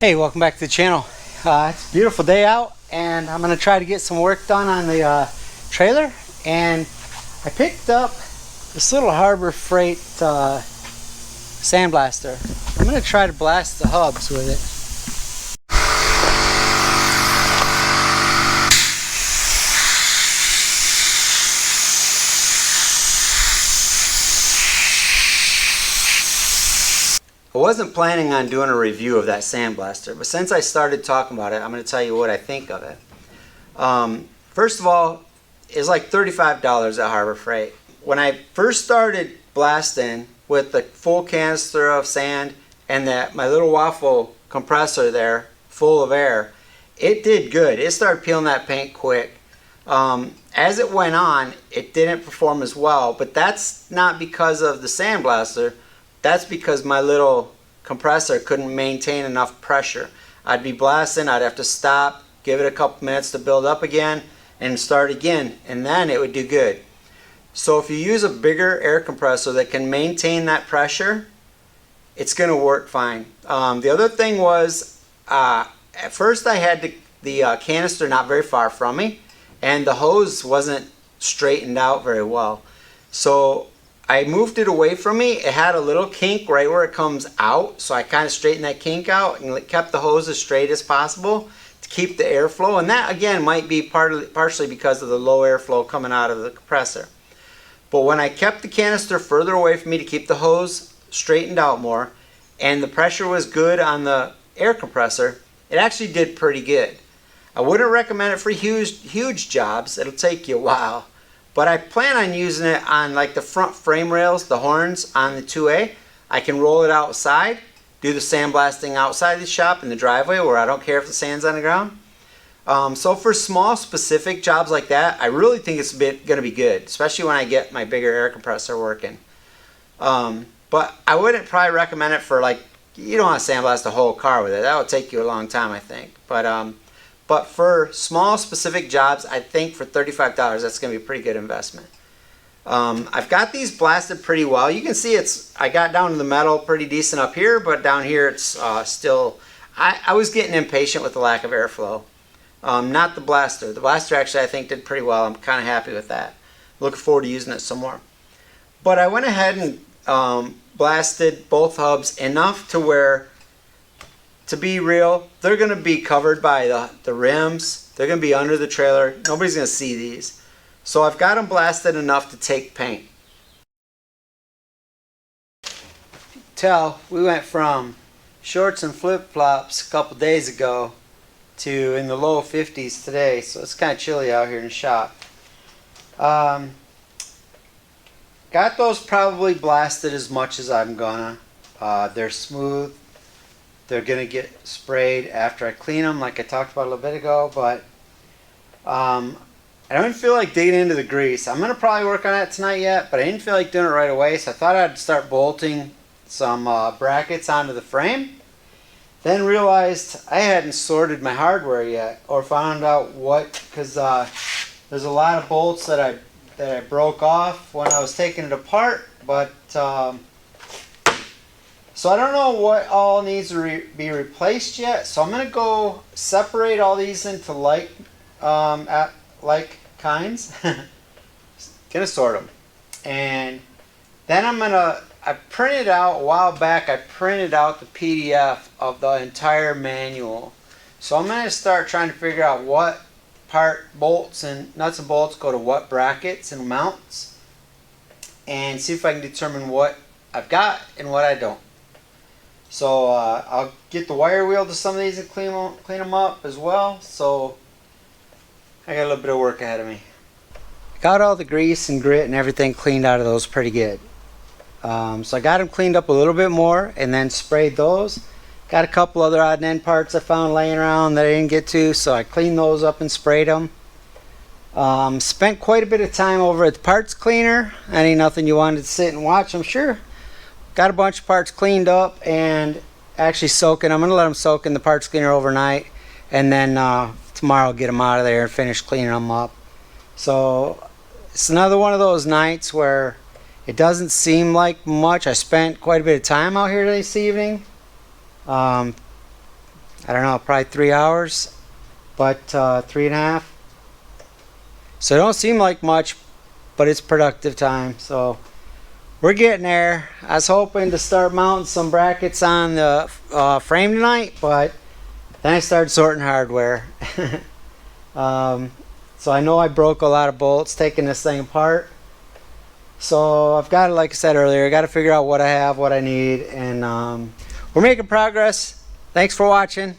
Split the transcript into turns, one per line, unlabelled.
Hey, welcome back to the channel. It's a beautiful day out and I'm going to try to get some work done on the trailer, and I picked up this little Harbor Freight sandblaster. I'm going to try to blast the hubs with it. I wasn't planning on doing a review of that sandblaster, but since I started talking about it, I'm going to tell you what I think of it. First of all, it's like $35 at Harbor Freight. When I first started blasting with the full canister of sand and my little waffle compressor there full of air, it did good. It started peeling that paint quick. As it went on, it didn't perform as well, but that's not because of the sandblaster. That's because my little compressor couldn't maintain enough pressure. I'd be blasting, I'd have to stop, give it a couple minutes to build up again, and start again, and then it would do good. So if you use a bigger air compressor that can maintain that pressure, it's going to work fine. The other thing was, at first I had the canister not very far from me, and the hose wasn't straightened out very well. So I moved it away from me. It had a little kink right where it comes out, so I kind of straightened that kink out and kept the hose as straight as possible to keep the airflow. And that again might be partially because of the low airflow coming out of the compressor. But when I kept the canister further away from me to keep the hose straightened out more, and the pressure was good on the air compressor, it actually did pretty good. I wouldn't recommend it for huge jobs. It'll take you a while. But I plan on using it on like the front frame rails, the horns on the 2A. I can roll it outside, do the sandblasting outside the shop in the driveway where I don't care if the sand's on the ground. So for small specific jobs like that, I really think it's going to be good, especially when I get my bigger air compressor working. But I wouldn't probably recommend it for, like, you don't want to sandblast the whole car with it. That would take you a long time, I think. But for small specific jobs, I think for $35 that's going to be a pretty good investment. I've got these blasted pretty well. You can see I got down to the metal pretty decent up here, but down here it's still, I was getting impatient with the lack of airflow. Not the blaster. The blaster actually I think did pretty well. I'm kind of happy with that. Looking forward to using it some more. But I went ahead and blasted both hubs enough to where, to be real, they're going to be covered by the rims. They're going to be under the trailer. Nobody's going to see these. So I've got them blasted enough to take paint. Tell, we went from shorts and flip-flops a couple days ago to in the low 50s today. So it's kind of chilly out here in the shop. Got those probably blasted as much as I'm gonna. They're smooth. They're going to get sprayed after I clean them, like I talked about a little bit ago, but I don't feel like digging into the grease. I'm going to probably work on that tonight yet, but I didn't feel like doing it right away, so I thought I'd start bolting some brackets onto the frame. Then realized I hadn't sorted my hardware yet, or found out what, because there's a lot of bolts that I broke off when I was taking it apart, but so I don't know what all needs to be replaced yet. So I'm going to go separate all these into like kinds. Gonna sort them. And then I printed out, a while back, I printed out the PDF of the entire manual. So I'm going to start trying to figure out what part bolts and nuts and bolts go to what brackets and mounts. And see if I can determine what I've got and what I don't. So I'll get the wire wheel to some of these and clean them up as well. So I got a little bit of work ahead of me. Got all the grease and grit and everything cleaned out of those pretty good. So I got them cleaned up a little bit more and then sprayed those. Got a couple other odd and end parts I found laying around that I didn't get to, so I cleaned those up and sprayed them. Spent quite a bit of time over at the parts cleaner. That ain't nothing you wanted to sit and watch, I'm sure. Got a bunch of parts cleaned up and actually soaking. I'm going to let them soak in the parts cleaner overnight, and then tomorrow I'll get them out of there and finish cleaning them up. So it's another one of those nights where it doesn't seem like much. I spent quite a bit of time out here this evening. I don't know, probably 3 hours, but 3.5. So it don't seem like much, but it's productive time. So we're getting there. I was hoping to start mounting some brackets on the frame tonight, but then I started sorting hardware. So I know I broke a lot of bolts taking this thing apart. So I've got to, like I said earlier, I got to figure out what I have, what I need, and we're making progress. Thanks for watching.